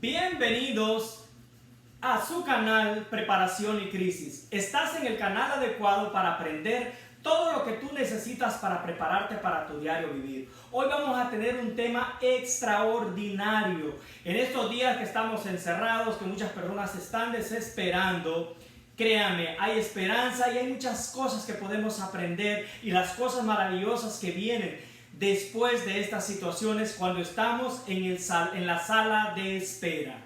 Bienvenidos a su canal Preparación y Crisis. Estás en el canal adecuado para aprender todo lo que tú necesitas para prepararte para tu diario vivir. Hoy vamos a tener un tema extraordinario. En estos días que estamos encerrados, que muchas personas están desesperando, créame, hay esperanza y hay muchas cosas que podemos aprender y las cosas maravillosas que vienen después de estas situaciones cuando estamos en la sala de espera.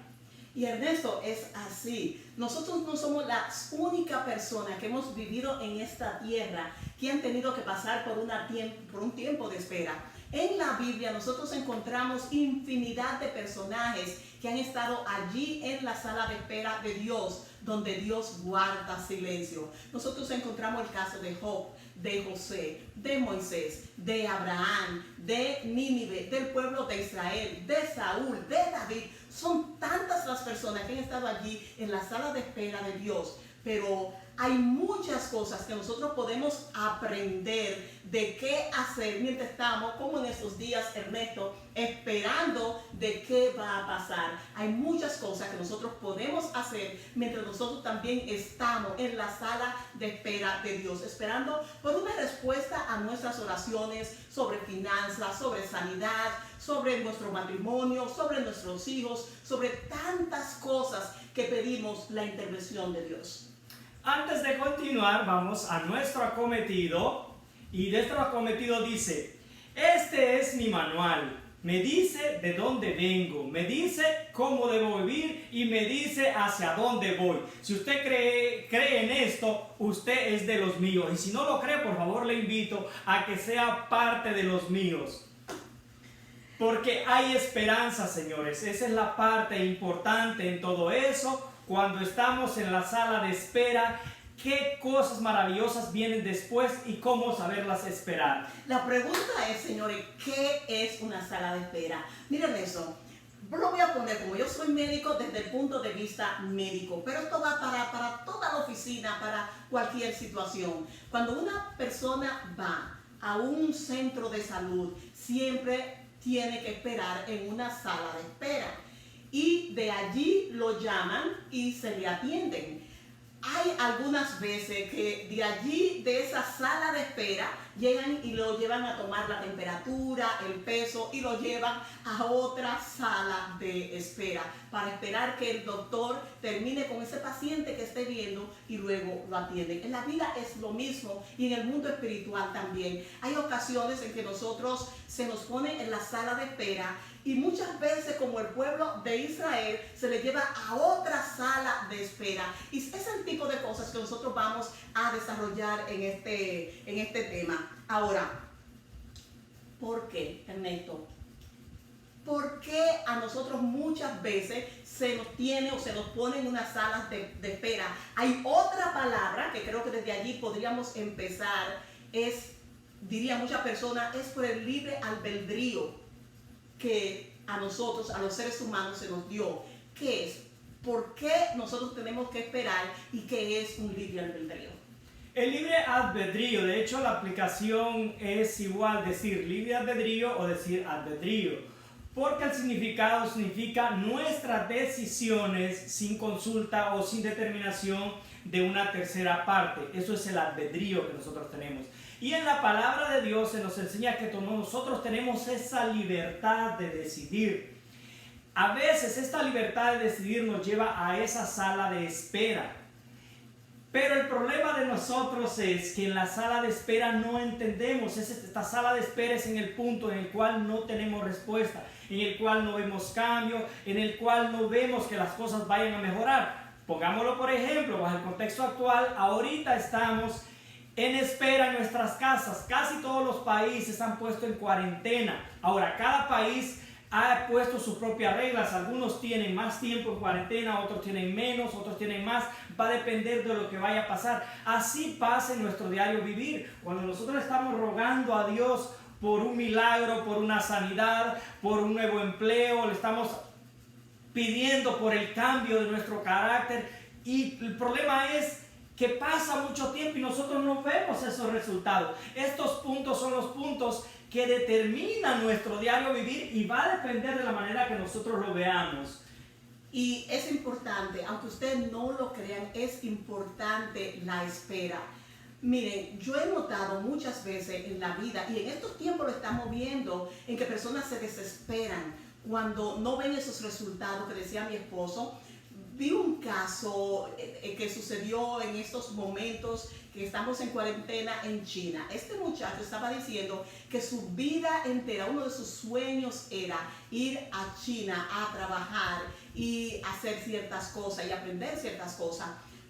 Y Ernesto, es así. Nosotros no somos las únicas personas que hemos vivido en esta tierra que han tenido que pasar por un tiempo de espera. En la Biblia nosotros encontramos infinidad de personajes que han estado allí en la sala de espera de Dios, donde Dios guarda silencio. Nosotros encontramos el caso de Job, de José, de Moisés, de Abraham, de Nínive, del pueblo de Israel, de Saúl, de David. Son tantas las personas que han estado allí en la sala de espera de Dios, pero hay muchas cosas que nosotros podemos aprender de qué hacer mientras estamos, como en estos días, Ernesto, esperando de qué va a pasar. Hay muchas cosas que nosotros podemos hacer mientras nosotros también estamos en la sala de espera de Dios, esperando por una respuesta a nuestras oraciones sobre finanzas, sobre sanidad, sobre nuestro matrimonio, sobre nuestros hijos, sobre tantas cosas que pedimos la intervención de Dios. Antes de continuar, vamos a nuestro acometido. Y nuestro acometido dice: este es mi manual. Me dice de dónde vengo, me dice cómo debo vivir y me dice hacia dónde voy. Si usted cree en esto, usted es de los míos. Y si no lo cree, por favor le invito a que sea parte de los míos. Porque hay esperanza, señores. Esa es la parte importante en todo eso. Cuando estamos en la sala de espera, qué cosas maravillosas vienen después y cómo saberlas esperar. La pregunta es, señores, ¿qué es una sala de espera? Miren eso. Lo voy a poner, como yo soy médico, desde el punto de vista médico, pero esto va para toda la oficina, para cualquier situación. Cuando una persona va a un centro de salud, siempre tiene que esperar en una sala de espera. Y de allí lo llaman y se le atienden. Hay algunas veces que de allí, de esa sala de espera, llegan y lo llevan a tomar la temperatura, el peso y lo llevan a otra sala de espera para esperar que el doctor termine con ese paciente que esté viendo y luego lo atienden. En la vida es lo mismo y en el mundo espiritual también. Hay ocasiones en que nosotros se nos pone en la sala de espera y muchas veces, como el pueblo de Israel, se le lleva a otra sala de espera. Y es el tipo de cosas que nosotros vamos a desarrollar en este tema. Ahora, ¿por qué, Ernesto? ¿Por qué a nosotros muchas veces se nos tiene o se nos pone en unas salas de espera? Hay otra palabra que creo que desde allí podríamos empezar, diría muchas personas, es por el libre albedrío que a nosotros, a los seres humanos, se nos dio. ¿Qué es? ¿Por qué nosotros tenemos que esperar? ¿Y qué es un libre albedrío? El libre albedrío, de hecho la aplicación es igual decir libre albedrío o decir albedrío, porque el significado significa nuestras decisiones sin consulta o sin determinación de una tercera parte. Eso es el albedrío que nosotros tenemos. Y en la palabra de Dios se nos enseña que nosotros tenemos esa libertad de decidir. A veces esta libertad de decidir nos lleva a esa sala de espera. Pero el problema de nosotros es que en la sala de espera no entendemos. Esta sala de espera es en el punto en el cual no tenemos respuesta, en el cual no vemos cambio, en el cual no vemos que las cosas vayan a mejorar. Pongámoslo por ejemplo, bajo el contexto actual, ahorita estamos en espera en nuestras casas. Casi todos los países han puesto en cuarentena. Ahora, cada país ha puesto sus propias reglas. Algunos tienen más tiempo en cuarentena, otros tienen menos, otros tienen más. Va a depender de lo que vaya a pasar. Así pasa en nuestro diario vivir. Cuando nosotros estamos rogando a Dios por un milagro, por una sanidad, por un nuevo empleo, le estamos pidiendo por el cambio de nuestro carácter. Y el problema es que pasa mucho tiempo y nosotros no vemos esos resultados. Estos puntos son los puntos que determinan nuestro diario vivir y va a depender de la manera que nosotros lo veamos. Y es importante, aunque ustedes no lo crean, es importante la espera. Miren, yo he notado muchas veces en la vida, y en estos tiempos lo estamos viendo, en que personas se desesperan cuando no ven esos resultados que decía mi esposo. Vi un caso que sucedió en estos momentos que estamos en cuarentena en China. Este muchacho estaba diciendo que su vida entera, uno de sus sueños era ir a China a trabajar y hacer ciertas cosas y aprender ciertas cosas.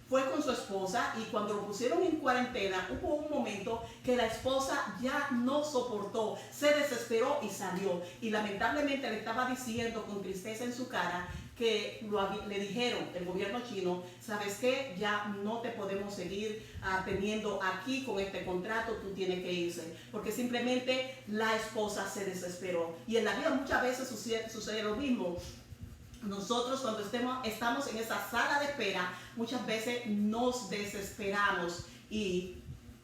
Fue con su esposa y cuando lo pusieron en cuarentena hubo un momento que la esposa ya no soportó, se desesperó y salió. Y lamentablemente le estaba diciendo con tristeza en su cara que le dijeron, el gobierno chino, ¿sabes qué? Ya no te podemos seguir teniendo aquí con este contrato, tú tienes que irse. Porque simplemente la esposa se desesperó. Y en la vida muchas veces sucede lo mismo. Nosotros cuando estamos en esa sala de espera, muchas veces nos desesperamos y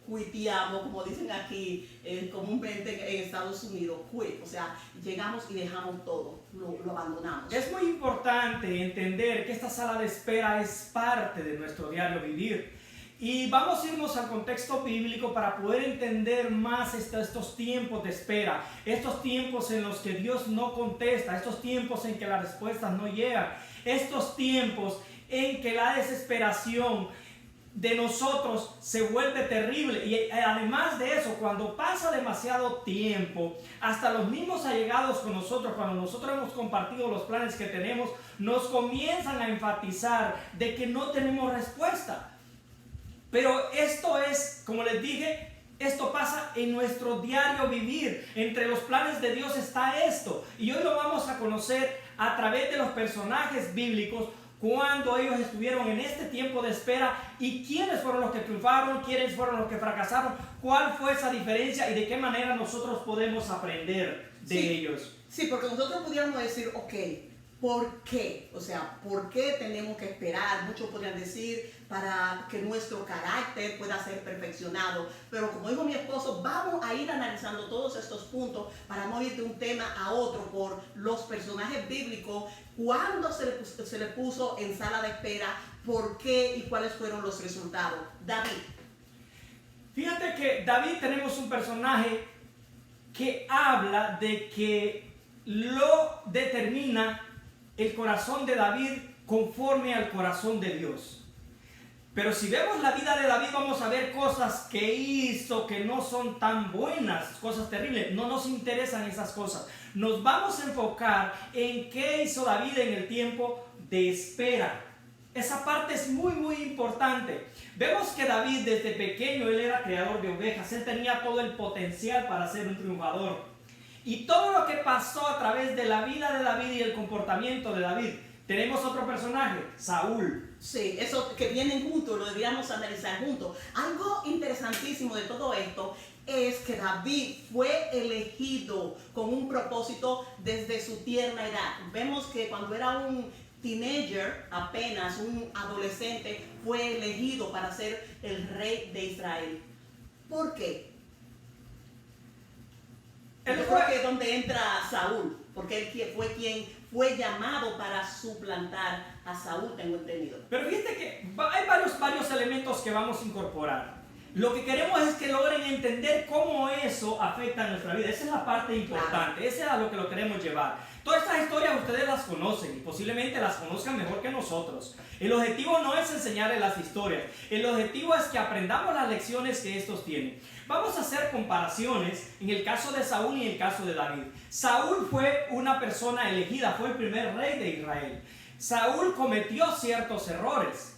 quiteamos, como dicen aquí comúnmente en Estados Unidos, quit, o sea, llegamos y dejamos todo, lo abandonamos. Es muy importante entender que esta sala de espera es parte de nuestro diario vivir. Y vamos a irnos al contexto bíblico para poder entender más estos tiempos de espera, estos tiempos en los que Dios no contesta, estos tiempos en que las respuestas no llegan, estos tiempos en que la desesperación de nosotros se vuelve terrible. Y además de eso, cuando pasa demasiado tiempo, hasta los mismos allegados con nosotros, cuando nosotros hemos compartido los planes que tenemos, nos comienzan a enfatizar de que no tenemos respuesta. Pero esto es, como les dije, esto pasa en nuestro diario vivir. Entre los planes de Dios está esto. Y hoy lo vamos a conocer a través de los personajes bíblicos, cuando ellos estuvieron en este tiempo de espera y quiénes fueron los que triunfaron, quiénes fueron los que fracasaron, cuál fue esa diferencia y de qué manera nosotros podemos aprender de ellos. Sí, porque nosotros pudiéramos decir, ok, ¿por qué? O sea, ¿por qué tenemos que esperar? Muchos podrían decir para que nuestro carácter pueda ser perfeccionado. Pero como dijo mi esposo, vamos a ir analizando todos estos puntos para no ir de un tema a otro por los personajes bíblicos, cuándo se le puso en sala de espera, por qué y cuáles fueron los resultados. David. Fíjate que David tenemos un personaje que habla de que lo determina el corazón de David conforme al corazón de Dios. Pero si vemos la vida de David, vamos a ver cosas que hizo que no son tan buenas, cosas terribles. No nos interesan esas cosas. Nos vamos a enfocar en qué hizo David en el tiempo de espera. Esa parte es muy, muy importante. Vemos que David desde pequeño, él era criador de ovejas. Él tenía todo el potencial para ser un triunfador. Y todo lo que pasó a través de la vida de David y el comportamiento de David. Tenemos otro personaje, Saúl. Sí, eso que vienen juntos, lo deberíamos analizar juntos. Algo interesantísimo de todo esto es que David fue elegido con un propósito desde su tierna edad. Vemos que cuando era un teenager, apenas un adolescente, fue elegido para ser el rey de Israel. ¿Por qué? Yo creo que es donde entra Saúl, porque él fue quien fue llamado para suplantar a Saúl, tengo entendido. Pero fíjate que hay varios elementos que vamos a incorporar. Lo que queremos es que logren entender cómo eso afecta a nuestra vida. Esa es la parte importante, claro. Esa es a lo que lo queremos llevar. Todas estas historias ustedes las conocen y posiblemente las conozcan mejor que nosotros. El objetivo no es enseñarles las historias, el objetivo es que aprendamos las lecciones que estos tienen. Vamos a hacer comparaciones en el caso de Saúl y en el caso de David. Saúl fue una persona elegida, fue el primer rey de Israel. Saúl cometió ciertos errores,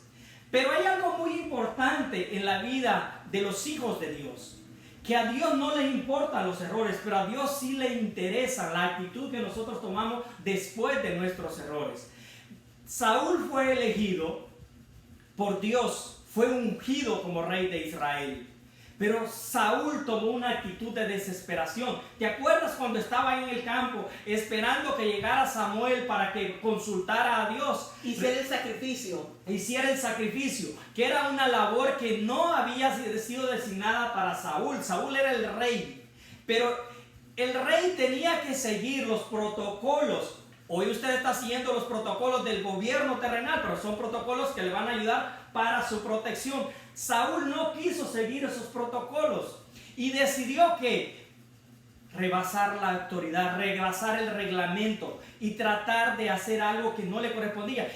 pero hay algo muy importante en la vida de los hijos de Dios, que a Dios no le importan los errores, pero a Dios sí le interesa la actitud que nosotros tomamos después de nuestros errores. Saúl fue elegido por Dios, fue ungido como rey de Israel. Pero Saúl tomó una actitud de desesperación. ¿Te acuerdas cuando estaba en el campo esperando que llegara Samuel para que consultara a Dios? Hiciera el sacrificio. Hiciera el sacrificio, que era una labor que no había sido designada para Saúl. Saúl era el rey, pero el rey tenía que seguir los protocolos Hoy usted está siguiendo los protocolos del gobierno terrenal, pero son protocolos que le van a ayudar para su protección. Saúl no quiso seguir esos protocolos y decidió que rebasar la autoridad, rebasar el reglamento y tratar de hacer algo que no le correspondía.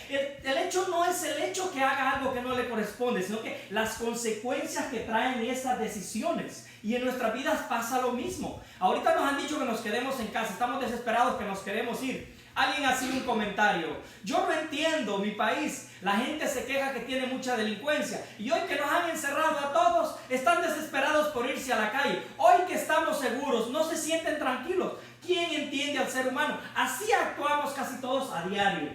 El hecho no es el hecho que haga algo que no le corresponde, sino que las consecuencias que traen esas decisiones. Y en nuestras vidas pasa lo mismo. Ahorita nos han dicho que nos quedemos en casa, estamos desesperados que nos queremos ir. Alguien hacía un comentario: yo no entiendo mi país, la gente se queja que tiene mucha delincuencia y hoy que nos han encerrado a todos están desesperados por irse a la calle. Hoy que estamos seguros no se sienten tranquilos. ¿Quién entiende al ser humano? Así actuamos casi todos a diario.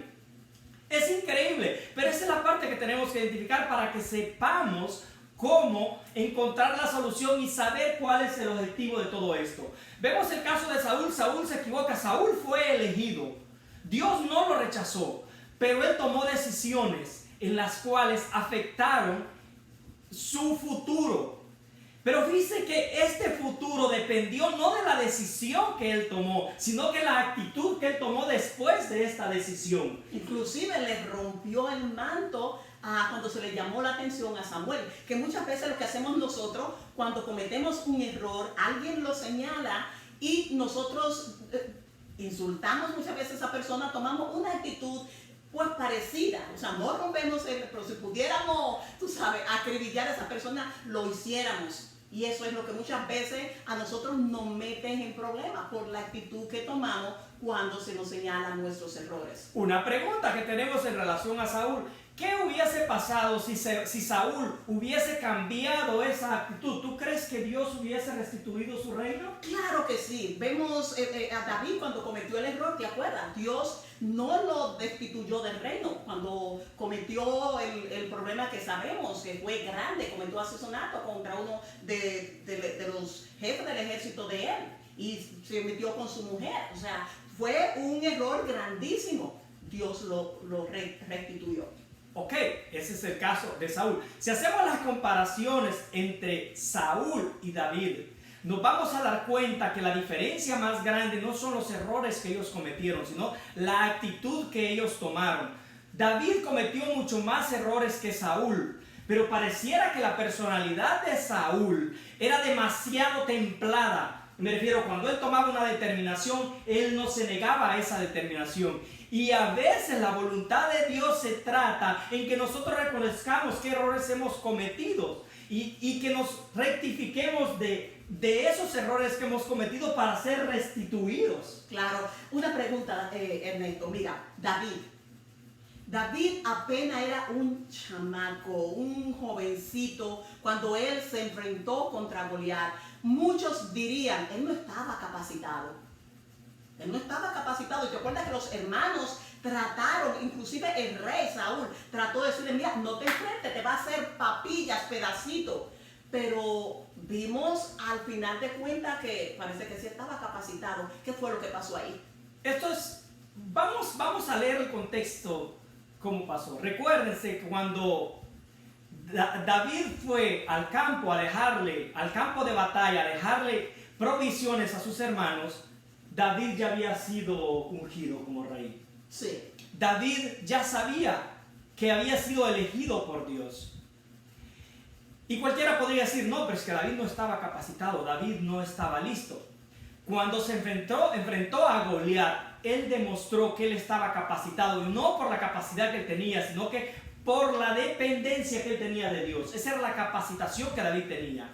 Es increíble, pero esa es la parte que tenemos que identificar para que sepamos cómo encontrar la solución y saber cuál es el objetivo de todo esto. Vemos el caso de Saúl. Saúl se equivoca. Saúl fue elegido. Dios no lo rechazó, pero él tomó decisiones en las cuales afectaron su futuro. Pero fíjese que este futuro dependió no de la decisión que él tomó, sino que la actitud que él tomó después de esta decisión. Inclusive le rompió el manto cuando se le llamó la atención a Samuel, que muchas veces lo que hacemos nosotros cuando cometemos un error, alguien lo señala y nosotros insultamos muchas veces a esa persona, tomamos una actitud pues parecida, o sea, no rompemos pero si pudiéramos, tú sabes, acribillar a esa persona, lo hiciéramos. Y eso es lo que muchas veces a nosotros nos meten en problemas por la actitud que tomamos cuando se nos señalan nuestros errores. Una pregunta que tenemos en relación a Saúl: ¿qué hubiese pasado si Saúl hubiese cambiado esa actitud? ¿Tú crees que Dios hubiese restituido su reino? Claro que sí. Vemos a David cuando cometió el error, ¿te acuerdas? Dios no lo destituyó del reino cuando cometió el problema que sabemos que fue grande, cometió asesinato contra uno de los jefes del ejército de él y se metió con su mujer. O sea, fue un error grandísimo. Dios lo restituyó. Ok, ese es el caso de Saúl. Si hacemos las comparaciones entre Saúl y David, nos vamos a dar cuenta que la diferencia más grande no son los errores que ellos cometieron, sino la actitud que ellos tomaron. David cometió mucho más errores que Saúl, pero pareciera que la personalidad de Saúl era demasiado templada. Me refiero, cuando él tomaba una determinación, él no se negaba a esa determinación. Y a veces la voluntad de Dios se trata en que nosotros reconozcamos qué errores hemos cometido y que nos rectifiquemos de esos errores que hemos cometido para ser restituidos. Claro. Una pregunta, Ernesto. Mira, David apenas era un chamaco, un jovencito, cuando él se enfrentó contra Goliat. Muchos dirían, él no estaba capacitado. Él no estaba capacitado. Y te acuerdas que los hermanos trataron, inclusive el rey Saúl trató de decirle: mira, no te enfrentes, te va a hacer papillas, pedacitos. Pero vimos al final de cuentas que parece que sí estaba capacitado. ¿Qué fue lo que pasó ahí? Vamos a leer el contexto, cómo pasó. Recuérdense que cuando David fue al campo al campo de batalla, a dejarle provisiones a sus hermanos, David ya había sido ungido como rey. Sí. David ya sabía que había sido elegido por Dios. Y cualquiera podría decir: no, pero es que David no estaba capacitado, David no estaba listo. Cuando se enfrentó a Goliat, él demostró que él estaba capacitado, y no por la capacidad que él tenía, sino que por la dependencia que él tenía de Dios. Esa era la capacitación que David tenía.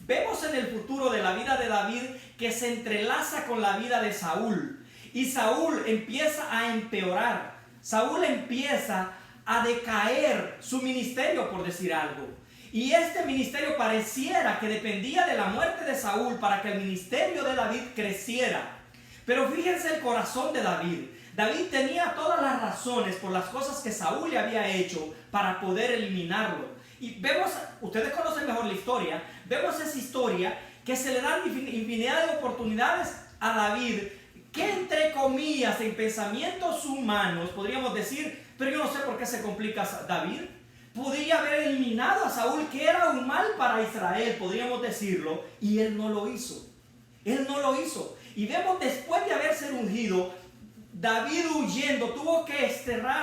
Vemos en el futuro de la vida de David que se entrelaza con la vida de Saúl. Y Saúl empieza a empeorar. Saúl empieza a decaer su ministerio, por decir algo. Y este ministerio pareciera que dependía de la muerte de Saúl para que el ministerio de David creciera. Pero fíjense el corazón de David. David tenía todas las razones por las cosas que Saúl le había hecho para poder eliminarlo. Y vemos, ustedes conocen mejor la historia, vemos esa historia que se le dan infinidad de oportunidades a David, que entre comillas, en pensamientos humanos, podríamos decir: pero yo no sé por qué se complica David. Podría haber eliminado a Saúl, que era un mal para Israel, podríamos decirlo, y él no lo hizo. Él no lo hizo. Y vemos, después de haber sido ungido, David huyendo tuvo que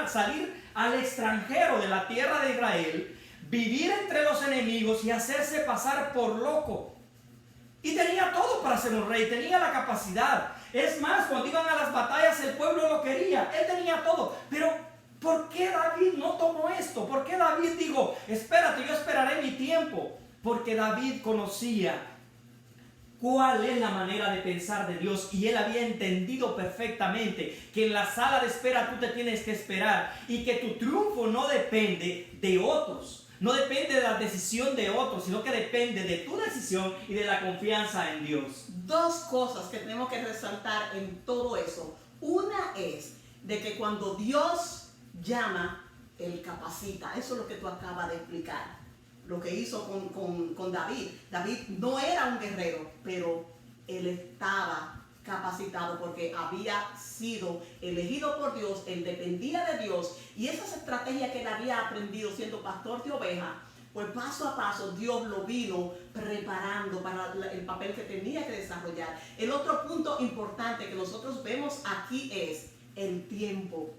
salir al extranjero de la tierra de Israel, vivir entre los enemigos y hacerse pasar por loco. Y tenía todo para ser un rey, tenía la capacidad. Es más, cuando iban a las batallas el pueblo lo quería, él tenía todo. Pero ¿por qué David no tomó esto? ¿Por qué David dijo, espérate, yo esperaré mi tiempo? Porque David conocía cuál es la manera de pensar de Dios, y él había entendido perfectamente que en la sala de espera tú te tienes que esperar y que tu triunfo no depende de otros, no depende de la decisión de otros, sino que depende de tu decisión y de la confianza en Dios. Dos cosas que tenemos que resaltar en todo eso. Una es de que cuando Dios llama, Él capacita. Eso es lo que tú acabas de explicar. Lo que hizo con David. David no era un guerrero, pero él estaba capacitado porque había sido elegido por Dios, él dependía de Dios, y esas estrategias que él había aprendido siendo pastor de ovejas, pues paso a paso Dios lo vino preparando para el papel que tenía que desarrollar. El otro punto importante que nosotros vemos aquí es el tiempo.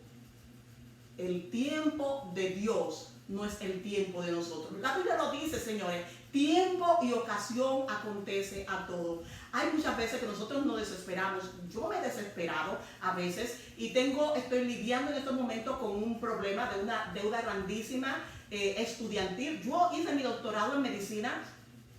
El tiempo de Dios no es el tiempo de nosotros. La Biblia lo dice, señores, tiempo y ocasión acontece a todo. Hay muchas veces que nosotros nos desesperamos. Yo me he desesperado a veces y estoy lidiando en estos momentos con un problema de una deuda grandísima estudiantil. Yo hice mi doctorado en medicina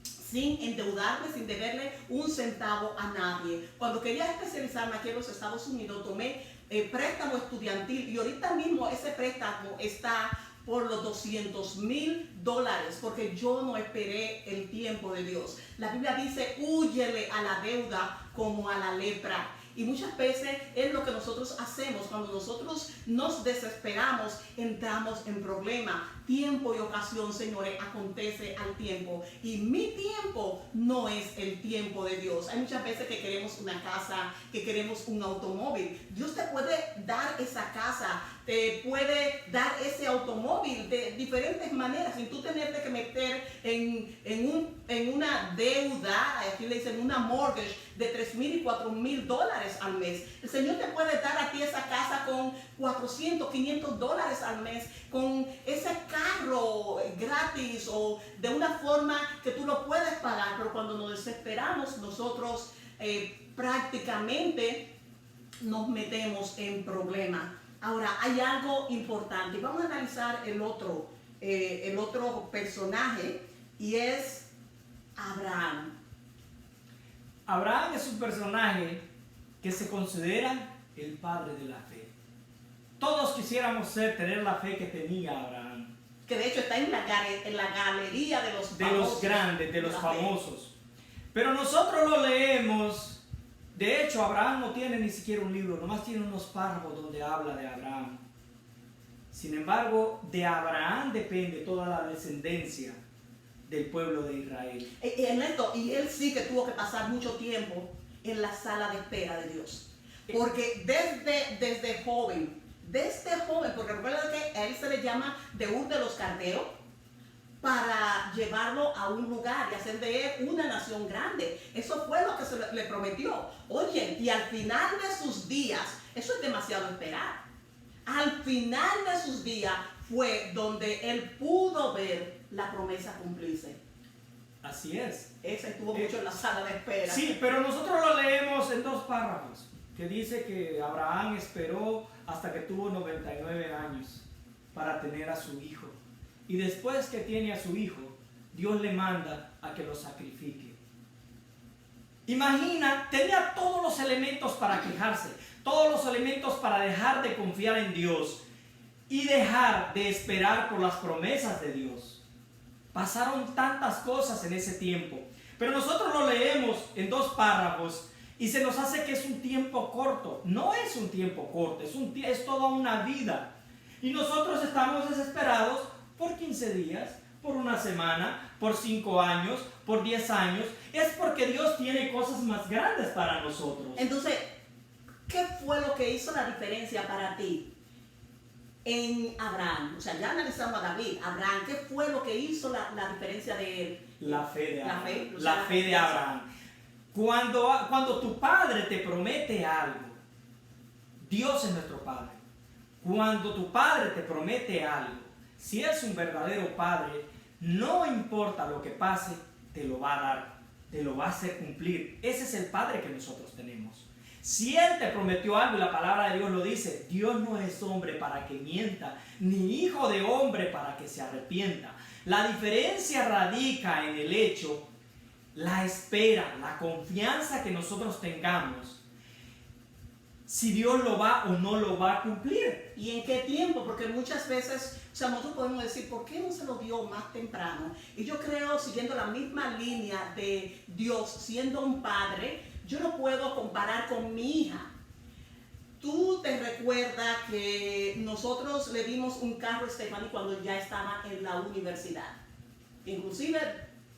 sin endeudarme, sin deberle un centavo a nadie. Cuando quería especializarme aquí en los Estados Unidos, tomé préstamo estudiantil, y ahorita mismo ese préstamo está por los $200,000, porque yo no esperé el tiempo de Dios. La Biblia dice, húyele a la deuda como a la lepra. Y muchas veces es lo que nosotros hacemos. Cuando nosotros nos desesperamos, entramos en problemas. Tiempo y ocasión, señores, acontece al tiempo. Y mi tiempo no es el tiempo de Dios. Hay muchas veces que queremos una casa, que queremos un automóvil. Dios te puede dar esa casa, te puede dar ese automóvil de diferentes maneras, sin tú tenerte que meter en una deuda, aquí le dicen una mortgage, de $3,000 y $4,000 al mes. El Señor te puede dar a ti esa casa con $400, $500 al mes, con ese carro gratis o de una forma que tú lo puedes pagar. Pero cuando nos desesperamos, nosotros prácticamente nos metemos en problemas. Ahora, hay algo importante. Vamos a analizar el otro personaje, y es Abraham. Abraham es un personaje que se considera el padre de la fe. Todos quisiéramos tener la fe que tenía Abraham. Que de hecho está en la galería de los famosos. De los grandes, de los famosos. Pero nosotros lo leemos. De hecho, Abraham no tiene ni siquiera un libro, nomás tiene unos párrafos donde habla de Abraham. Sin embargo, de Abraham depende toda la descendencia del pueblo de Israel. Ernesto, y él sí que tuvo que pasar mucho tiempo en la sala de espera de Dios. Porque desde joven, porque recuerda que a él se le llama de Ur de los Caldeos, para llevarlo a un lugar y hacer de él una nación grande. Eso fue lo que se le prometió. Oye, y al final de sus días, eso es demasiado esperar. Al final de sus días fue donde él pudo ver la promesa cumplirse. Así es. Ese estuvo mucho en la sala de espera. Sí, pero nosotros lo leemos en dos párrafos, que dice que Abraham esperó hasta que tuvo 99 años para tener a su hijo. Y después que tiene a su hijo, Dios le manda a que lo sacrifique. Imagina, tenía todos los elementos para quejarse, todos los elementos para dejar de confiar en Dios y dejar de esperar por las promesas de Dios. Pasaron tantas cosas en ese tiempo, pero nosotros lo leemos en dos párrafos y se nos hace que es un tiempo corto. No es un tiempo corto, es toda una vida. Y nosotros estamos desesperados por 15 días, por una semana, por 5 años, por 10 años. Es porque Dios tiene cosas más grandes para nosotros. Entonces, ¿qué fue lo que hizo la diferencia para ti en Abraham? O sea, ya analizamos a David. Abraham, ¿qué fue lo que hizo la diferencia de él? La fe de Abraham. La fe de Abraham. Cuando tu padre te promete algo, Dios es nuestro Padre. Cuando tu Padre te promete algo, si es un verdadero Padre, no importa lo que pase, te lo va a dar, te lo va a hacer cumplir. Ese es el Padre que nosotros tenemos. Si Él te prometió algo y la palabra de Dios lo dice, Dios no es hombre para que mienta, ni hijo de hombre para que se arrepienta. La diferencia radica en el hecho, la espera, la confianza que nosotros tengamos, si Dios lo va o no lo va a cumplir. ¿Y en qué tiempo? Porque muchas veces, o sea, nosotros podemos decir, ¿por qué no se lo dio más temprano? Y yo creo, siguiendo la misma línea de Dios, siendo un padre, yo no puedo comparar con mi hija. Tú te recuerdas que nosotros le dimos un carro a Stephanie cuando ya estaba en la universidad. Inclusive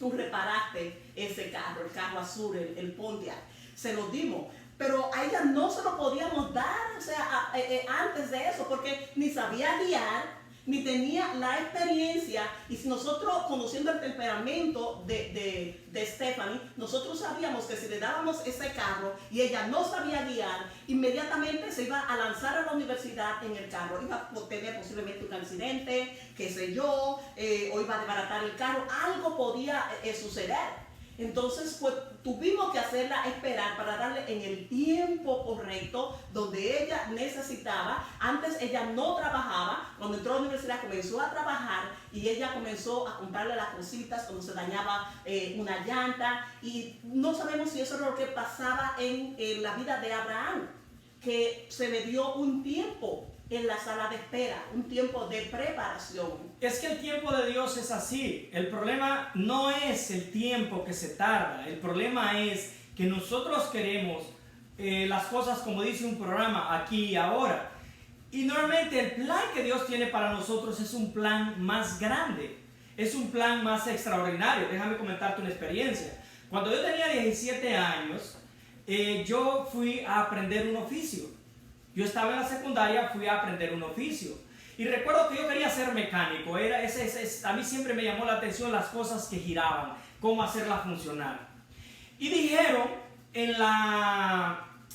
tú reparaste ese carro, el carro azul, el Pontiac. Se lo dimos. Pero a ella no se lo podíamos dar, o sea, antes de eso, porque ni sabía guiar, ni tenía la experiencia. Y si nosotros, conociendo el temperamento de Stephanie, nosotros sabíamos que si le dábamos ese carro y ella no sabía guiar, inmediatamente se iba a lanzar a la universidad en el carro. Iba a tener posiblemente un accidente, qué sé yo, o iba a desbaratar el carro, algo podía suceder. Entonces, pues tuvimos que hacerla esperar para darle en el tiempo correcto donde ella necesitaba. Antes ella no trabajaba, cuando entró a la universidad comenzó a trabajar y ella comenzó a comprarle las cositas cuando se dañaba una llanta. Y no sabemos si eso era lo que pasaba en la vida de Abraham, que se le dio un tiempo en la sala de espera, un tiempo de preparación. Es que el tiempo de Dios es así. El problema no es el tiempo que se tarda. El problema es que nosotros queremos las cosas como dice un programa, aquí y ahora. Y normalmente el plan que Dios tiene para nosotros es un plan más grande. Es un plan más extraordinario. Déjame comentarte una experiencia. Cuando yo tenía 17 años, yo fui a aprender un oficio. Yo estaba en la secundaria, fui a aprender un oficio. Y recuerdo que yo quería ser mecánico. A mí siempre me llamó la atención las cosas que giraban, cómo hacerlas funcionar. Y dijeron, en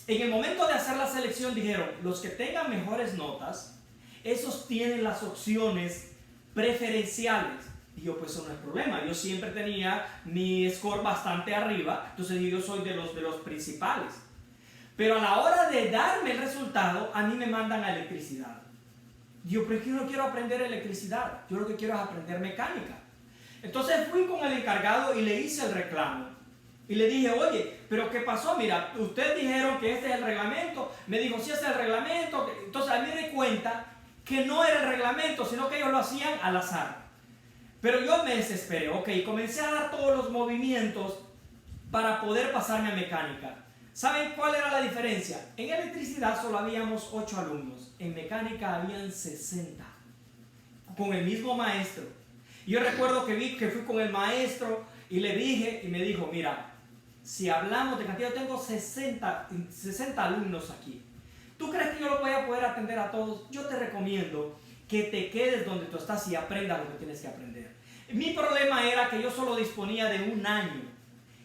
el momento de hacer la selección, dijeron, los que tengan mejores notas, esos tienen las opciones preferenciales. Y yo, pues eso no es problema. Yo siempre tenía mi score bastante arriba, entonces yo soy de los principales. Pero a la hora de darme el resultado, a mí me mandan a electricidad. Yo, pero es que yo no quiero aprender electricidad, yo lo que quiero es aprender mecánica. Entonces fui con el encargado y le hice el reclamo. Y le dije, oye, pero ¿qué pasó? Mira, ustedes dijeron que este es el reglamento. Me dijo, sí, este es el reglamento. Entonces a mí me di cuenta que no era el reglamento, sino que ellos lo hacían al azar. Pero yo me desesperé, ok, comencé a dar todos los movimientos para poder pasarme a mecánica. ¿Saben cuál era la diferencia? En electricidad solo habíamos 8 alumnos, en mecánica habían 60, con el mismo maestro. Y yo recuerdo que fui con el maestro y le dije, y me dijo, mira, si hablamos de cantidad, yo tengo 60 alumnos aquí. ¿Tú crees que yo lo voy a poder atender a todos? Yo te recomiendo que te quedes donde tú estás y aprendas lo que tienes que aprender. Mi problema era que yo solo disponía de un año.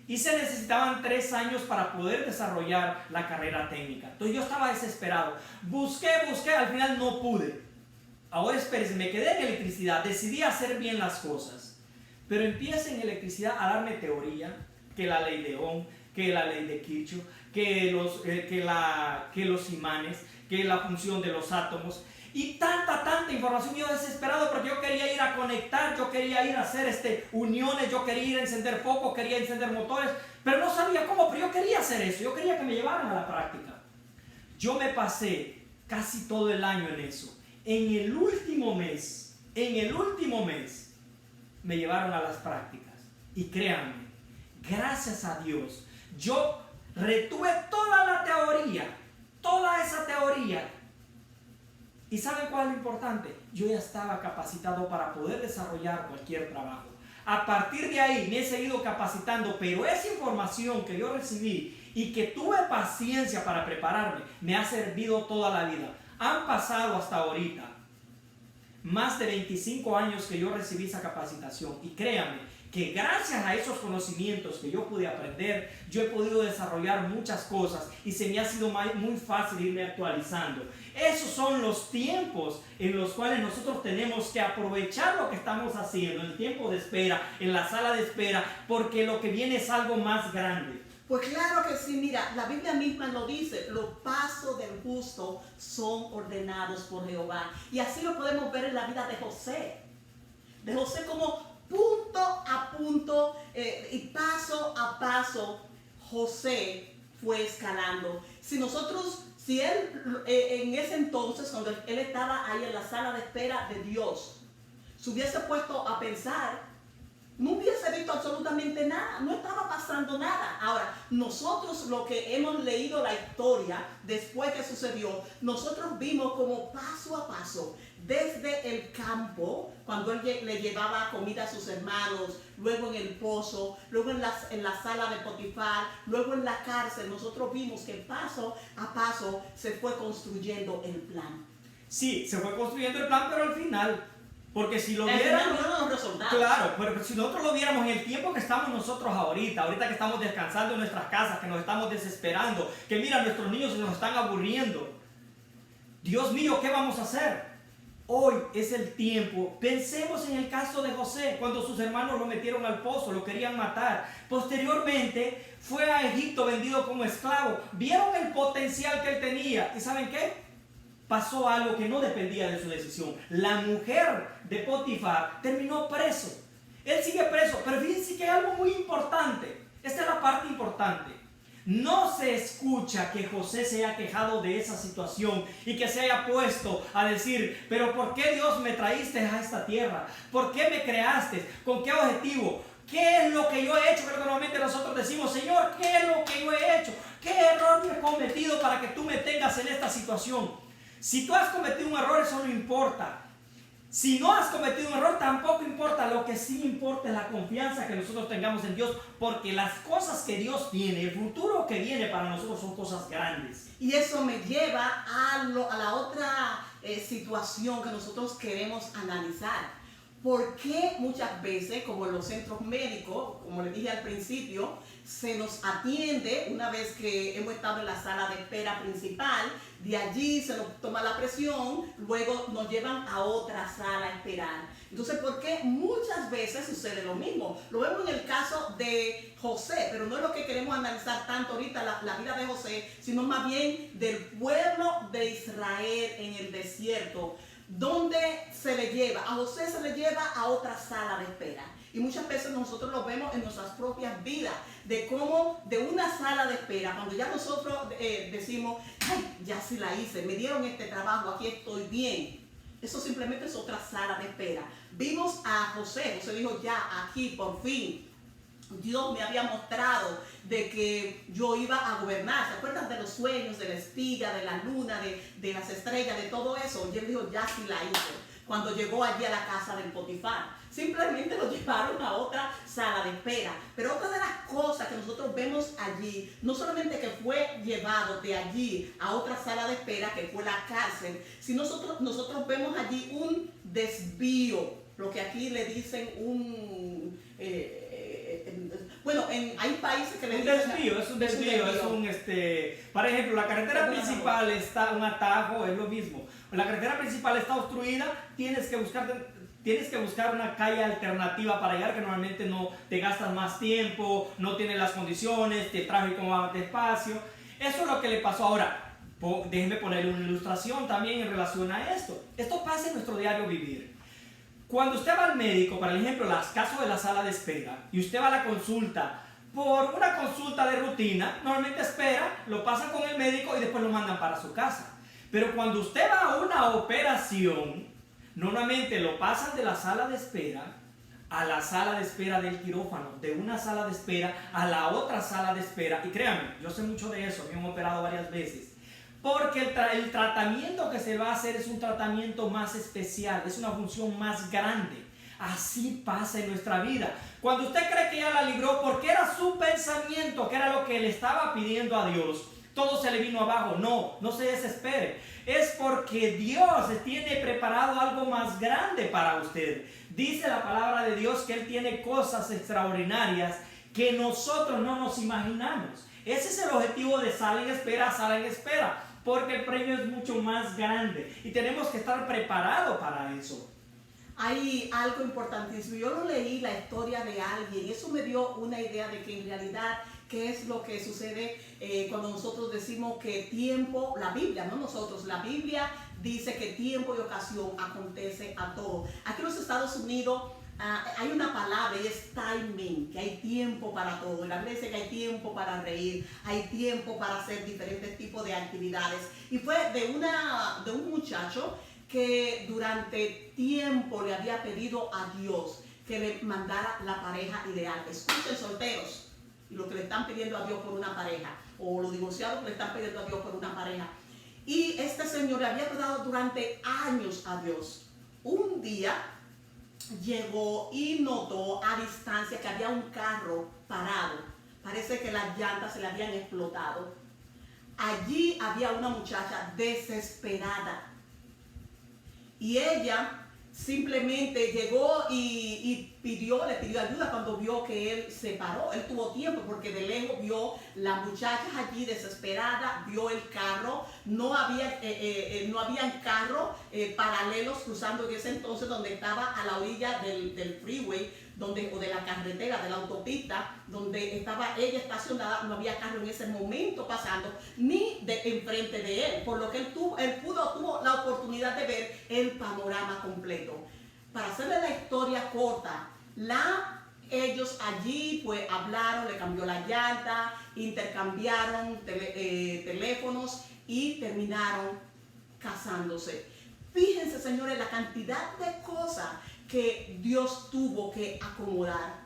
Y se necesitaban 3 años para poder desarrollar la carrera técnica. Entonces yo estaba desesperado. Busqué, al final no pude. Ahora espérense, me quedé en electricidad, decidí hacer bien las cosas. Pero empieza en electricidad a darme teoría, que la ley de Ohm, que la ley de Kirchhoff, que los imanes, que la función de los átomos. Y tanta información, yo desesperado porque yo quería ir a conectar, yo quería ir a hacer uniones, yo quería ir a encender focos, quería encender motores, pero no sabía cómo, pero yo quería hacer eso, yo quería que me llevaran a la práctica. Yo me pasé casi todo el año en eso. En el último mes, me llevaron a las prácticas. Y créanme, gracias a Dios, yo retuve toda esa teoría. ¿Y saben cuál es lo importante? Yo ya estaba capacitado para poder desarrollar cualquier trabajo. A partir de ahí me he seguido capacitando, pero esa información que yo recibí y que tuve paciencia para prepararme, me ha servido toda la vida. Han pasado hasta ahorita más de 25 años que yo recibí esa capacitación y créanme que gracias a esos conocimientos que yo pude aprender, yo he podido desarrollar muchas cosas y se me ha sido muy fácil irme actualizando. Esos son los tiempos en los cuales nosotros tenemos que aprovechar lo que estamos haciendo, el tiempo de espera, en la sala de espera, porque lo que viene es algo más grande. Pues claro que sí, mira, la Biblia misma lo dice, los pasos del justo son ordenados por Jehová. Y así lo podemos ver en la vida de José. De José como punto a punto y paso a paso, José fue escalando. Si él en ese entonces, cuando él estaba ahí en la sala de espera de Dios, se hubiese puesto a pensar, no hubiese visto absolutamente nada, no estaba pasando nada. Ahora, nosotros lo que hemos leído la historia después que sucedió, nosotros vimos como paso a paso, desde el campo, cuando él le llevaba comida a sus hermanos, luego en el pozo, luego en la sala de Potifar, luego en la cárcel, nosotros vimos que paso a paso se fue construyendo el plan. Sí, se fue construyendo el plan, pero al final... Porque si lo viéramos, claro, pero si nosotros lo viéramos en el tiempo que estamos nosotros ahorita que estamos descansando en nuestras casas, que nos estamos desesperando, que mira, nuestros niños se nos están aburriendo. Dios mío, ¿qué vamos a hacer? Hoy es el tiempo. Pensemos en el caso de José, cuando sus hermanos lo metieron al pozo, lo querían matar. Posteriormente fue a Egipto vendido como esclavo. Vieron el potencial que él tenía. ¿Y saben qué? Pasó algo que no dependía de su decisión. La mujer de Potifar terminó preso. Él sigue preso, pero fíjense que hay algo muy importante. Esta es la parte importante. No se escucha que José se haya quejado de esa situación y que se haya puesto a decir, pero ¿por qué Dios me traíste a esta tierra? ¿Por qué me creaste? ¿Con qué objetivo? ¿Qué es lo que yo he hecho? Que normalmente nosotros decimos, Señor, ¿qué es lo que yo he hecho? ¿Qué error me he cometido para que tú me tengas en esta situación? Si tú has cometido un error, eso no importa. Si no has cometido un error, tampoco importa. Lo que sí importa es la confianza que nosotros tengamos en Dios, porque las cosas que Dios tiene, el futuro que viene para nosotros son cosas grandes. Y eso me lleva a la otra situación que nosotros queremos analizar. ¿Por qué muchas veces, como en los centros médicos, como les dije al principio, se nos atiende una vez que hemos estado en la sala de espera principal, de allí se nos toma la presión, luego nos llevan a otra sala a esperar? Entonces, ¿por qué muchas veces sucede lo mismo? Lo vemos en el caso de José, pero no es lo que queremos analizar tanto ahorita la vida de José, sino más bien del pueblo de Israel en el desierto, donde se le lleva, a José se le lleva a otra sala de espera. Y muchas veces nosotros lo vemos en nuestras propias vidas, de cómo de una sala de espera, cuando ya nosotros decimos, ay, ya sí la hice, me dieron este trabajo, aquí estoy bien. Eso simplemente es otra sala de espera. Vimos a José, José dijo, ya, aquí, por fin, Dios me había mostrado de que yo iba a gobernar. ¿Se acuerdan de los sueños, de la espiga, de la luna, de las estrellas, de todo eso? Y él dijo, ya sí la hice. Cuando llegó allí a la casa del Potifar, simplemente lo llevaron a otra sala de espera. Pero otra de las cosas que nosotros vemos allí, no solamente que fue llevado de allí a otra sala de espera, que fue la cárcel, sino nosotros vemos allí un desvío, lo que aquí le dicen un... bueno, hay países que le dicen... Es un desvío. Por ejemplo, la carretera principal está un atajo, es lo mismo. La carretera principal está obstruida, tienes que buscar una calle alternativa para llegar, que normalmente no te gastas más tiempo, no tienes las condiciones, te tráfico más despacio. Eso es lo que le pasó ahora. Déjenme ponerle una ilustración también en relación a esto. Esto pasa en nuestro diario vivir. Cuando usted va al médico, por ejemplo, los casos de la sala de espera, y usted va a la consulta, por una consulta de rutina, normalmente espera, lo pasa con el médico y después lo mandan para su casa. Pero cuando usted va a una operación, normalmente lo pasan de la sala de espera a la sala de espera del quirófano, de una sala de espera a la otra sala de espera. Y créanme, yo sé mucho de eso, me han operado varias veces. Porque el tratamiento que se va a hacer es un tratamiento más especial, es una función más grande. Así pasa en nuestra vida. Cuando usted cree que ya la libró, porque era su pensamiento, que era lo que le estaba pidiendo a Dios, todo se le vino abajo. No, no se desespere. Es porque Dios tiene preparado algo más grande para usted. Dice la palabra de Dios que Él tiene cosas extraordinarias que nosotros no nos imaginamos. Ese es el objetivo de Sala en Espera, porque el premio es mucho más grande y tenemos que estar preparados para eso. Hay algo importantísimo. Yo lo leí, la historia de alguien, y eso me dio una idea de que en realidad, ¿qué es lo que sucede cuando nosotros decimos que tiempo, la Biblia, no nosotros, la Biblia dice que tiempo y ocasión acontece a todo? Aquí en los Estados Unidos hay una palabra y es timing, que hay tiempo para todo. La Biblia dice que hay tiempo para reír, hay tiempo para hacer diferentes tipos de actividades. Y fue de un muchacho que durante tiempo le había pedido a Dios que le mandara la pareja ideal. Escuchen, solteros, y lo que le están pidiendo a Dios por una pareja, o los divorciados que le están pidiendo a Dios por una pareja. Y este señor le había pedido durante años a Dios. Un día llegó y notó a distancia que había un carro parado. Parece que las llantas se le habían explotado. Allí había una muchacha desesperada. Y ella simplemente llegó y le pidió ayuda cuando vio que él se paró. Él tuvo tiempo porque de lejos vio las muchachas allí desesperada, vio el carro. No habían carros paralelos cruzando en ese entonces donde estaba a la orilla del freeway, o de la carretera, de la autopista, donde estaba ella estacionada. No había carro en ese momento pasando, ni enfrente de él, por lo que él tuvo la oportunidad de ver el panorama completo. Para hacerle la historia corta, ellos allí pues hablaron, le cambió la llanta, intercambiaron teléfonos y terminaron casándose. Fíjense, señores, la cantidad de cosas que Dios tuvo que acomodar.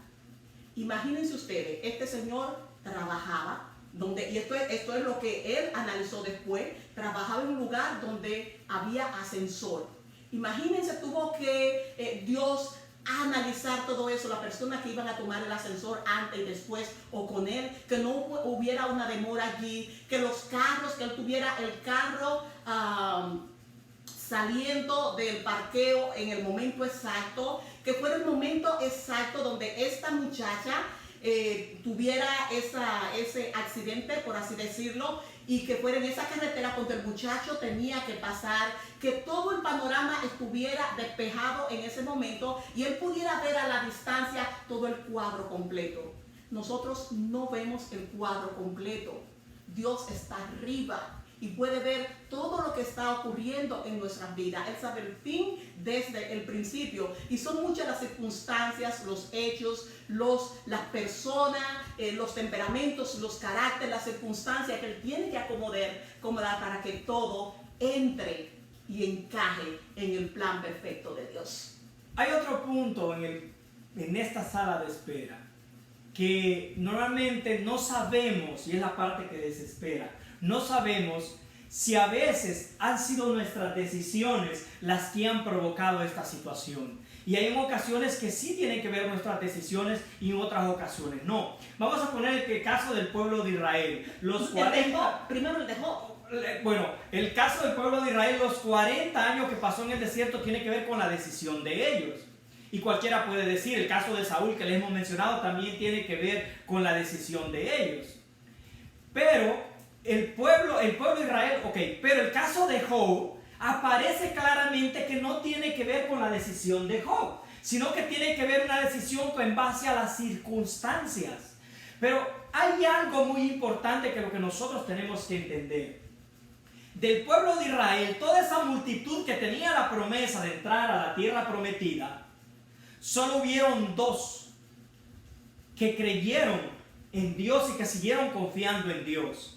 Imagínense ustedes, este señor trabajaba, y esto es lo que él analizó después, trabajaba en un lugar donde había ascensor. Imagínense, tuvo que Dios analizar todo eso, la persona que iban a tomar el ascensor antes y después o con él, que no hubiera una demora allí, que los carros, que él tuviera el carro saliendo del parqueo en el momento exacto, que fuera el momento exacto donde esta muchacha tuviera ese accidente, por así decirlo, y que fuera en esa carretera donde el muchacho tenía que pasar, que todo el panorama estuviera despejado en ese momento y él pudiera ver a la distancia todo el cuadro completo. Nosotros no vemos el cuadro completo. Dios está arriba y puede ver todo lo que está ocurriendo en nuestras vidas. Él sabe el fin desde el principio. Y son muchas las circunstancias, los hechos, las personas, los temperamentos, los caracteres, las circunstancias que Él tiene que acomodar para que todo entre y encaje en el plan perfecto de Dios. Hay otro punto en esta sala de espera que normalmente no sabemos, y es la parte que desespera. No sabemos si a veces han sido nuestras decisiones las que han provocado esta situación. Y hay en ocasiones que sí tienen que ver nuestras decisiones y en otras ocasiones no. Vamos a poner el caso del pueblo de Israel. El caso del pueblo de Israel, los 40 años que pasó en el desierto tiene que ver con la decisión de ellos. Y cualquiera puede decir, el caso de Saúl que les hemos mencionado también tiene que ver con la decisión de ellos. Pero el pueblo de Israel, pero el caso de Job aparece claramente que no tiene que ver con la decisión de Job, sino que tiene que ver una decisión en base a las circunstancias. Pero hay algo muy importante que lo que nosotros tenemos que entender. Del pueblo de Israel, toda esa multitud que tenía la promesa de entrar a la tierra prometida, solo hubieron 2 que creyeron en Dios y que siguieron confiando en Dios.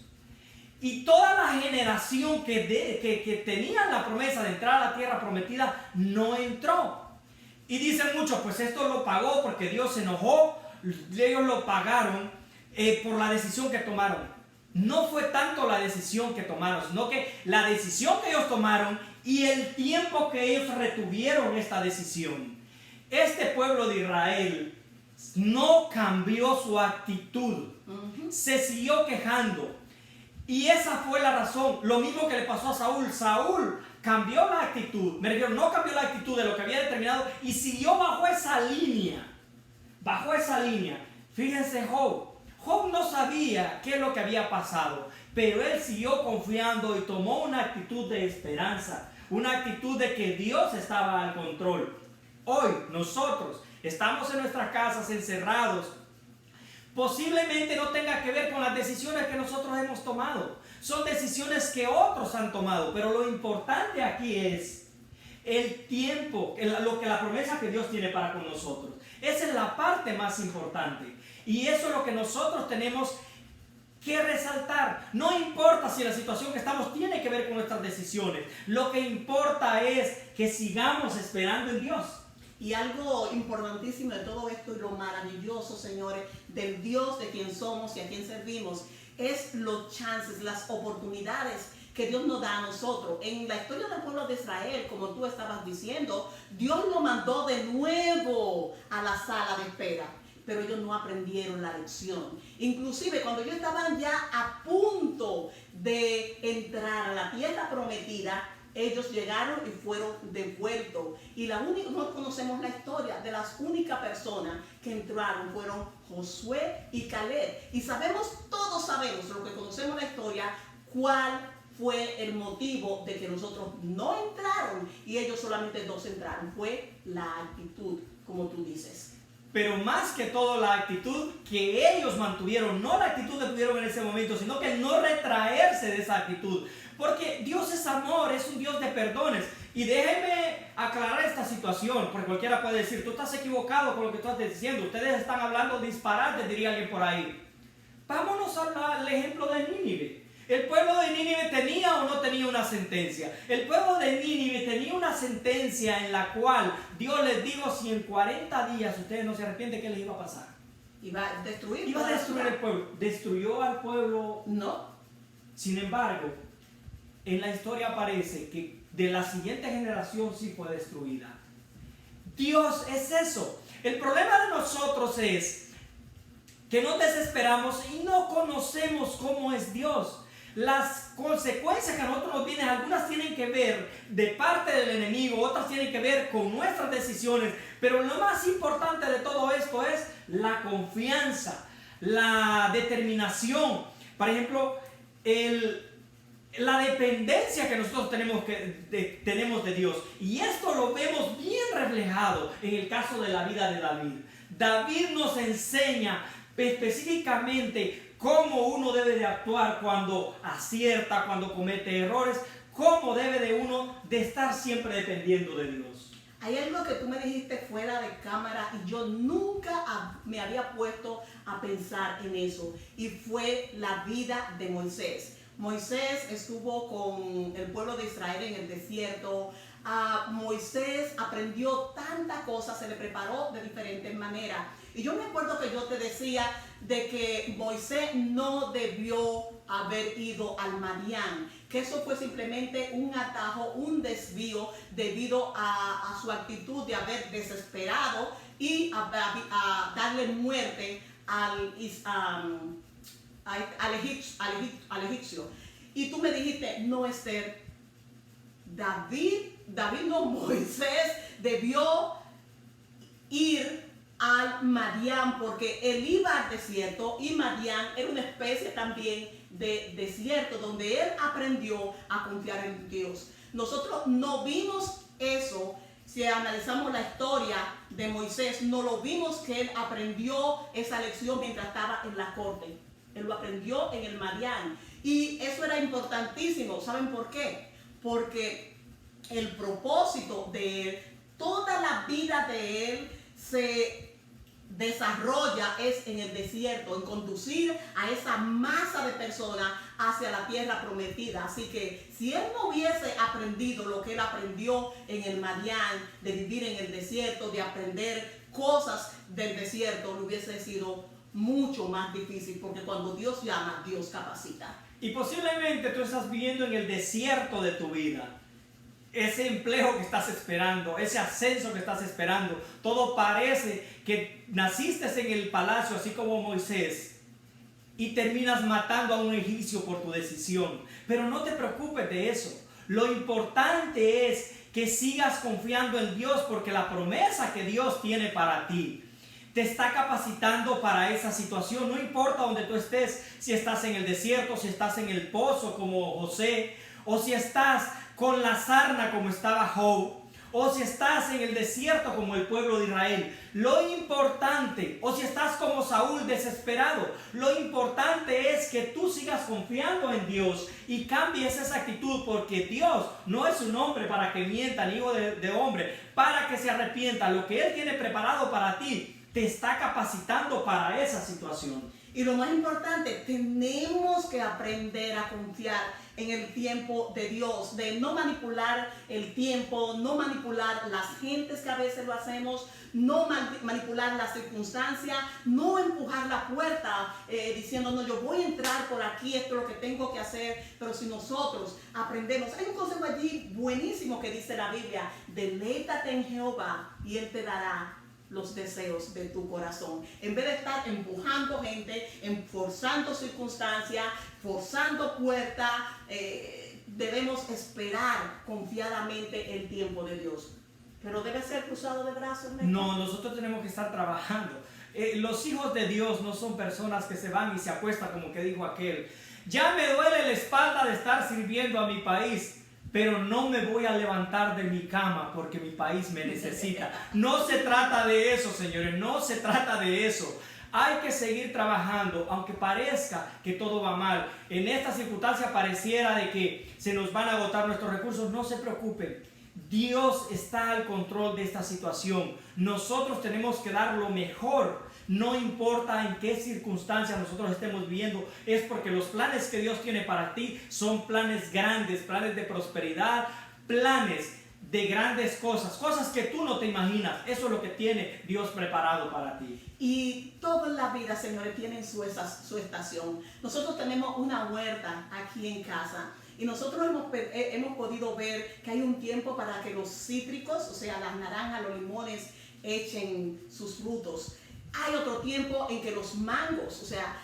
Y toda la generación que tenía la promesa de entrar a la tierra prometida no entró. Y dicen muchos, pues esto lo pagó porque Dios se enojó, ellos lo pagaron por la decisión que tomaron. No fue tanto la decisión que tomaron, sino que la decisión que ellos tomaron y el tiempo que ellos retuvieron esta decisión. Este pueblo de Israel no cambió su actitud, se siguió quejando. Y esa fue la razón. Lo mismo que le pasó a Saúl. Saúl cambió la actitud. Me refiero, no cambió la actitud de lo que había determinado y siguió bajo esa línea. Bajo esa línea. Fíjense Job. Job no sabía qué es lo que había pasado, pero él siguió confiando y tomó una actitud de esperanza. Una actitud de que Dios estaba al control. Hoy nosotros estamos en nuestras casas encerrados. Posiblemente no tenga que ver con las decisiones que nosotros hemos tomado. Son decisiones que otros han tomado. Pero lo importante aquí es el tiempo, la promesa que Dios tiene para con nosotros. Esa es la parte más importante. Y eso es lo que nosotros tenemos que resaltar. No importa si la situación que estamos tiene que ver con nuestras decisiones. Lo que importa es que sigamos esperando en Dios. Y algo importantísimo de todo esto y lo maravilloso, señores, del Dios de quien somos y a quien servimos, es los chances, las oportunidades que Dios nos da a nosotros. En la historia del pueblo de Israel, como tú estabas diciendo, Dios lo mandó de nuevo a la sala de espera, pero ellos no aprendieron la lección. Inclusive cuando ellos estaban ya a punto de entrar a la tierra prometida, ellos llegaron y fueron devueltos. Y no conocemos la historia de las únicas personas que entraron fueron Josué y Caleb. Y todos sabemos, lo que conocemos la historia, cuál fue el motivo de que nosotros no entraron y ellos solamente 2 entraron. Fue la actitud, como tú dices. Pero más que todo la actitud que ellos mantuvieron, no la actitud que tuvieron en ese momento, sino que el no retraerse de esa actitud. Porque Dios es amor, es un Dios de perdones. Y déjenme aclarar esta situación, porque cualquiera puede decir, tú estás equivocado con lo que tú estás diciendo, ustedes están hablando disparates, diría alguien por ahí. Vámonos al ejemplo de Nínive. ¿El pueblo de Nínive tenía o no tenía una sentencia? El pueblo de Nínive tenía una sentencia en la cual Dios les dijo, si en 40 días ustedes no se arrepienten, ¿qué les iba a pasar? Iba a destruir. Iba a destruir el pueblo. ¿Destruyó al pueblo? No. Sin embargo, en la historia aparece que de la siguiente generación sí fue destruida. Dios es eso. El problema de nosotros es que nos desesperamos y no conocemos cómo es Dios. Las consecuencias que a nosotros nos vienen, algunas tienen que ver de parte del enemigo, otras tienen que ver con nuestras decisiones, pero lo más importante de todo esto es la confianza, la determinación. Por ejemplo, la dependencia que nosotros tenemos de Dios. Y esto lo vemos bien reflejado en el caso de la vida de David. David nos enseña específicamente cómo uno debe de actuar cuando acierta, cuando comete errores, cómo debe de uno de estar siempre dependiendo de Dios. Hay algo que tú me dijiste fuera de cámara y yo nunca me había puesto a pensar en eso, y fue la vida de Moisés. Moisés estuvo con el pueblo de Israel en el desierto. Moisés aprendió tantas cosas, se le preparó de diferentes maneras. Y yo me acuerdo que yo te decía de que Moisés no debió haber ido al Madián, que eso fue simplemente un atajo, un desvío debido a su actitud de haber desesperado y a darle muerte al egipcio. Y tú me dijiste, no, Esther, David no, Moisés debió ir al Madián, porque él iba al desierto y Madián era una especie también de desierto donde él aprendió a confiar en Dios. Nosotros no vimos eso. Si analizamos la historia de Moisés, no lo vimos que él aprendió esa lección mientras estaba en la corte. Él lo aprendió en el Madián. Y eso era importantísimo. ¿Saben por qué? Porque el propósito de él, toda la vida de él se desarrolla es en el desierto, en conducir a esa masa de personas hacia la tierra prometida. Así que si él no hubiese aprendido lo que él aprendió en el Madián, de vivir en el desierto, de aprender cosas del desierto, le hubiese sido mucho más difícil, porque cuando Dios llama, Dios capacita. Y posiblemente tú estás viviendo en el desierto de tu vida. Ese empleo que estás esperando, ese ascenso que estás esperando, todo parece que naciste en el palacio así como Moisés y terminas matando a un egipcio por tu decisión. Pero no te preocupes de eso. Lo importante es que sigas confiando en Dios, porque la promesa que Dios tiene para ti te está capacitando para esa situación. No importa donde tú estés, si estás en el desierto, si estás en el pozo como José, o si estás con la sarna como estaba Job, o si estás en el desierto como el pueblo de Israel. Lo importante, o si estás como Saúl desesperado, lo importante es que tú sigas confiando en Dios y cambies esa actitud, porque Dios no es un hombre para que mienta, ni hijo de hombre para que se arrepienta. Lo que Él tiene preparado para ti te está capacitando para esa situación. Y lo más importante, tenemos que aprender a confiar en el tiempo de Dios, de no manipular el tiempo, no manipular las gentes que a veces lo hacemos, no manipular las circunstancias, no empujar la puerta diciendo, no, yo voy a entrar por aquí, esto es lo que tengo que hacer. Pero si nosotros aprendemos, hay un consejo allí buenísimo que dice la Biblia: deleítate en Jehová y Él te dará los deseos de tu corazón. En vez de estar empujando gente, forzando circunstancias, forzando puertas, debemos esperar confiadamente el tiempo de Dios. Pero debe ser cruzado de brazos, ¿no? No, nosotros tenemos que estar trabajando. Los hijos de Dios no son personas que se van y se acuestan, como que dijo aquel: ya me duele la espalda de estar sirviendo a mi país, pero no me voy a levantar de mi cama porque mi país me necesita. No se trata de eso, señores, no se trata de eso. Hay que seguir trabajando, aunque parezca que todo va mal. En esta circunstancia pareciera de que se nos van a agotar nuestros recursos. No se preocupen, Dios está al control de esta situación. Nosotros tenemos que dar lo mejor. No importa en qué circunstancias nosotros estemos viviendo, es porque los planes que Dios tiene para ti son planes grandes, planes de prosperidad, planes de grandes cosas, cosas que tú no te imaginas. Eso es lo que tiene Dios preparado para ti. Y todo en la vida, señores, tiene su estación. Nosotros tenemos una huerta aquí en casa. Y nosotros hemos podido ver que hay un tiempo para que los cítricos, o sea, las naranjas, los limones, echen sus frutos. Hay otro tiempo en que los mangos, o sea,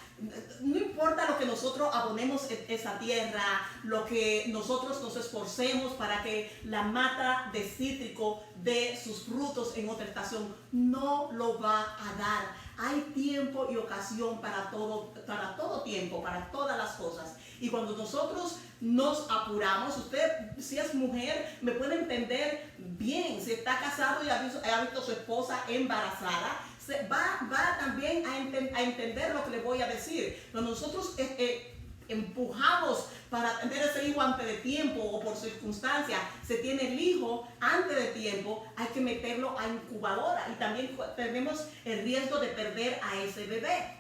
no importa lo que nosotros abonemos esa tierra, lo que nosotros nos esforcemos para que la mata de cítrico dé sus frutos en otra estación, no lo va a dar. Hay tiempo y ocasión para todo tiempo, para todas las cosas. Y cuando nosotros nos apuramos, usted, si es mujer, me puede entender bien. Si está casado y ha visto a su esposa embarazada, va también a entender lo que le voy a decir. Cuando nosotros empujamos para tener ese hijo antes de tiempo o por circunstancias, se tiene el hijo antes de tiempo, hay que meterlo a incubadora y también tenemos el riesgo de perder a ese bebé.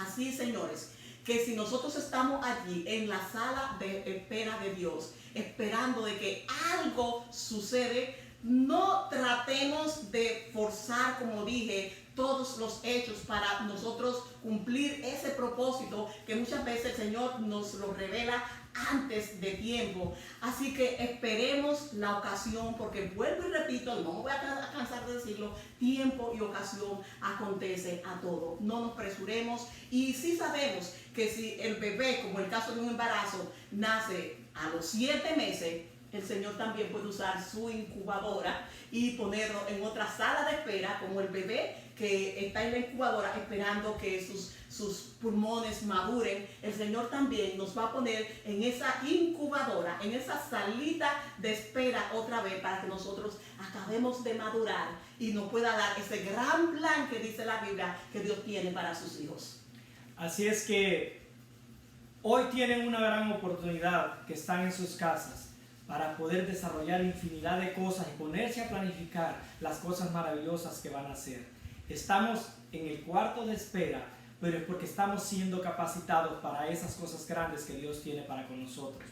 Así, señores, que si nosotros estamos allí en la sala de espera de Dios, esperando de que algo sucede, no tratemos de forzar, como dije, todos los hechos para nosotros cumplir ese propósito que muchas veces el Señor nos lo revela antes de tiempo. Así que esperemos la ocasión, porque vuelvo y repito, no me voy a cansar de decirlo, tiempo y ocasión acontece a todo. No nos presuremos, y sí sabemos que si el bebé, como el caso de un embarazo, nace a los 7 meses, el Señor también puede usar su incubadora y ponerlo en otra sala de espera, como el bebé que está en la incubadora esperando que sus pulmones maduren. El Señor también nos va a poner en esa incubadora, en esa salita de espera otra vez, para que nosotros acabemos de madurar y nos pueda dar ese gran plan que dice la Biblia que Dios tiene para sus hijos. Así es que hoy tienen una gran oportunidad, que están en sus casas, para poder desarrollar infinidad de cosas y ponerse a planificar las cosas maravillosas que van a hacer. Estamos en el cuarto de espera, pero es porque estamos siendo capacitados para esas cosas grandes que Dios tiene para con nosotros.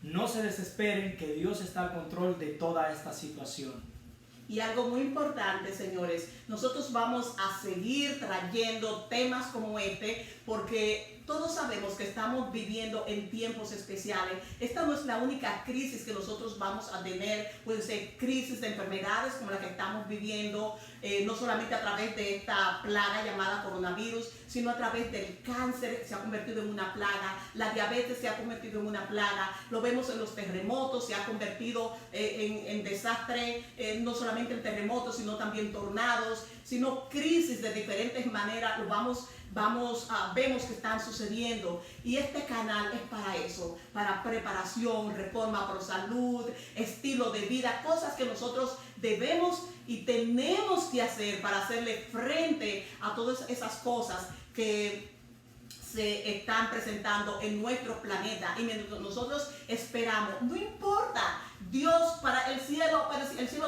No se desesperen, que Dios está al control de toda esta situación. Y algo muy importante, señores, nosotros vamos a seguir trayendo temas como este, porque todos sabemos que estamos viviendo en tiempos especiales. Esta no es la única crisis que nosotros vamos a tener. Pueden ser crisis de enfermedades como la que estamos viviendo, no solamente a través de esta plaga llamada coronavirus, sino a través del cáncer. Se ha convertido en una plaga, la diabetes se ha convertido en una plaga, lo vemos en los terremotos, se ha convertido en desastre, no solamente en terremotos, sino también tornados, sino crisis de diferentes maneras. Vemos que están sucediendo, y este canal es para eso, para preparación, reforma pro salud, estilo de vida, cosas que nosotros debemos y tenemos que hacer para hacerle frente a todas esas cosas que se están presentando en nuestro planeta. Y mientras nosotros esperamos, no importa, Dios para el cielo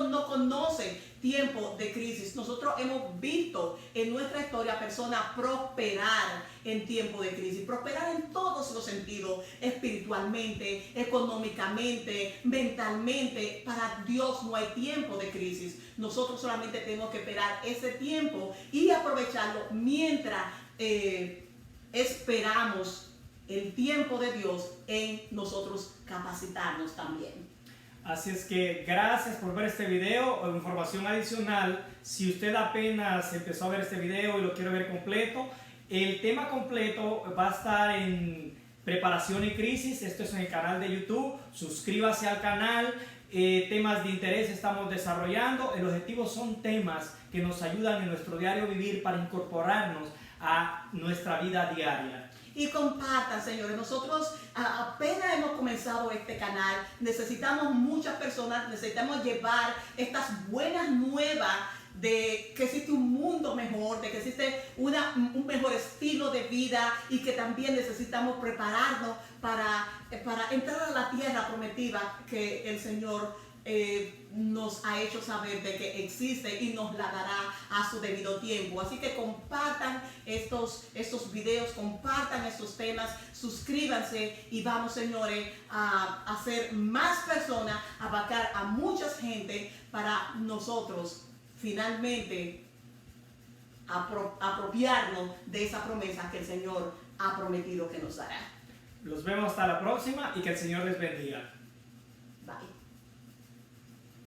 no conoce tiempo de crisis. Nosotros hemos visto en nuestra historia personas prosperar en tiempo de crisis, prosperar en todos los sentidos, espiritualmente, económicamente, mentalmente. Para Dios no hay tiempo de crisis. Nosotros solamente tenemos que esperar ese tiempo y aprovecharlo mientras esperamos el tiempo de Dios en nosotros capacitarnos también. Así es que gracias por ver este video. O información adicional, si usted apenas empezó a ver este video y lo quiere ver completo, el tema completo va a estar en preparación y crisis. Esto es en el canal de YouTube. Suscríbase al canal. Temas de interés estamos desarrollando. El objetivo son temas que nos ayudan en nuestro diario vivir para incorporarnos a nuestra vida diaria. Y compartan, señores. Nosotros apenas hemos comenzado este canal. Necesitamos muchas personas, necesitamos llevar estas buenas nuevas de que existe un mundo mejor, de que existe un mejor estilo de vida, y que también necesitamos prepararnos para entrar a la tierra prometida que el Señor nos ha hecho saber de que existe y nos la dará a su debido tiempo. Así que compartan estos videos, compartan estos temas, suscríbanse, y vamos, señores, a hacer más personas, a abarcar a mucha gente para nosotros finalmente apropiarnos de esa promesa que el Señor ha prometido que nos dará. Los vemos hasta la próxima y que el Señor les bendiga.